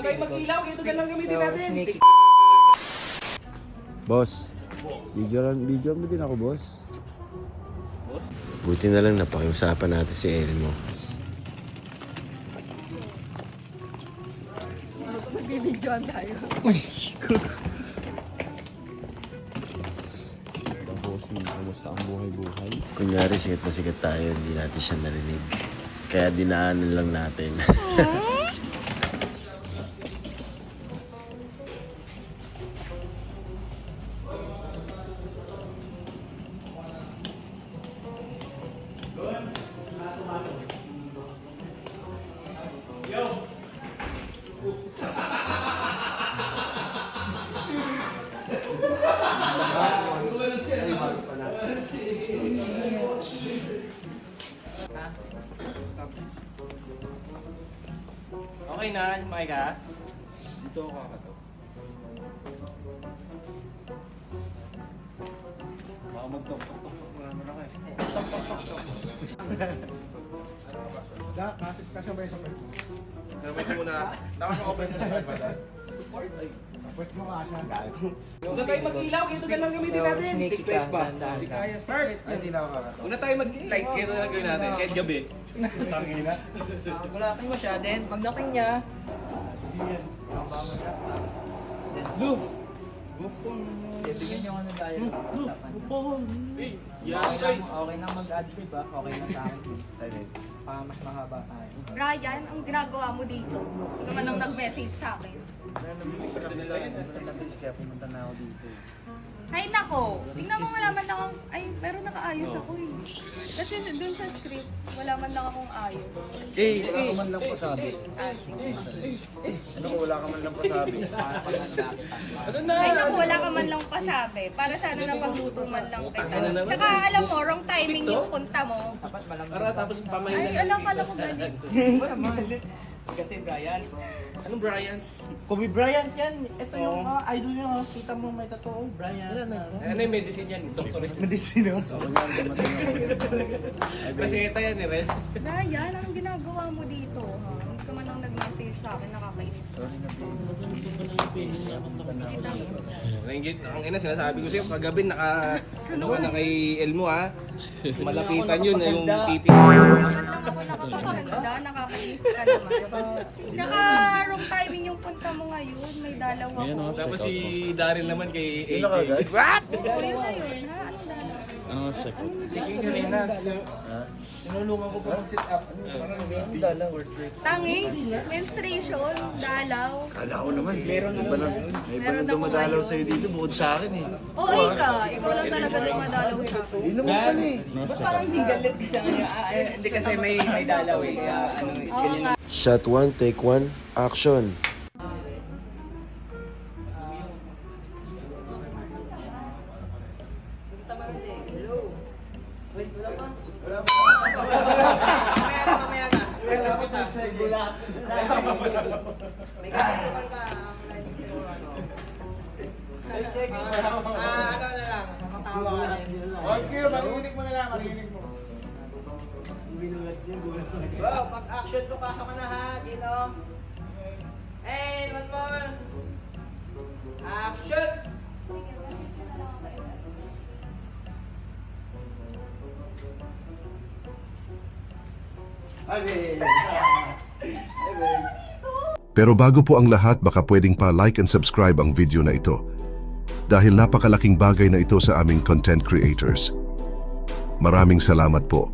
kayo mag-ilaw, ito na lang gamitin natin. Boss, video mo din ako, boss. Buti na lang napakiusapan natin si Elmo. Magbibidyoan tayo. Bossing, kamusta ang buhay-buhay? Kunyari, sikat na sikat tayo, hindi natin siya narinig. Kaya dinaanan lang natin. Okay na, sumakay ka? Dito ako kakato. Baka magtok-tok-tok na naman ako eh. Kasabay sa pwede. Namay muna. Nakaka-open na naman ba? Pwede mo ka siya. Huwag na tayo mag-ilaw, ito na lang gamitin natin. Stick plate pa. Mark, Hindi na ako kakato. huwag na tayo mag-lights, kaya ito na lang gawin natin. Kahit gabi. Tangina. Gulatin mo siya, then pagdating niya, Lu! bibigyan niyo ako ng dial. Hey, yan kay. Okay na mag-add trip ah, okay na sa akin. Mas mahaba tayo. Brian, ang ginagawa mo dito? Hindi naman lang nag-message sa akin. Kaya pumunta na ako dito. Ay nako, tingnan mo wala man lang akong, ay pero nakaayos ako eh. Kasi dun sa script, wala man lang akong ayos. Wala ka man lang pasabi. Ah, sige. Ano ko wala ka man lang pasabi? Ano na? Ay naku, wala ka man lang pasabi. Para sana napagluto man lang kita. Tsaka alam mo, wrong timing yung punta mo. Para tapos pamayin Ay, alam ko ganit. Kasi Brian. Anong Brian? Kobe Bryant yan. Ito yung idol niya. Kita mo may totoo. Bryant. Ano yung medicine yan? Doktor. Medicine. Kasi ito yan eh, Ren. Brian, anong ginagawa mo dito? Ha? Hindi ka man lang nag-message sa akin, nakakainis. Ringgit, ang ina sinasabi ko sa'yo, kagabi ano ka na kay Elmo ha. Malapitan yun, yung pipi. Naman lang ako nakapaganda, nakakainis ka naman. Tsaka wrong timing yung punta mo ngayon, may dalaw ako. Tapos si Daryl naman kay AK. Oo, yun na yun, ha? Anong dalaw? Tinulungan ko pa mag-sit up. Tangi, menstruation, dalaw. Kala ko naman. Meron naman. May Meron ibang ako dumadalaw ngayon. sa'yo dito bukod sa akin eh. Oo, ikaw lang talaga dumadalaw sa akin. Hindi naman pala eh. Ba't parang hindi galit siya ngayon? Hindi kasi may dalaw eh. Oo nga. Shot 1, take 1, action! Bro, pag-action ko pa ka na ha, Gino. Hey, one more. Action! Pero bago po ang lahat, baka pwedeng pa-like and subscribe ang video na ito. Dahil napakalaking bagay na ito sa aming content creators. Maraming salamat po.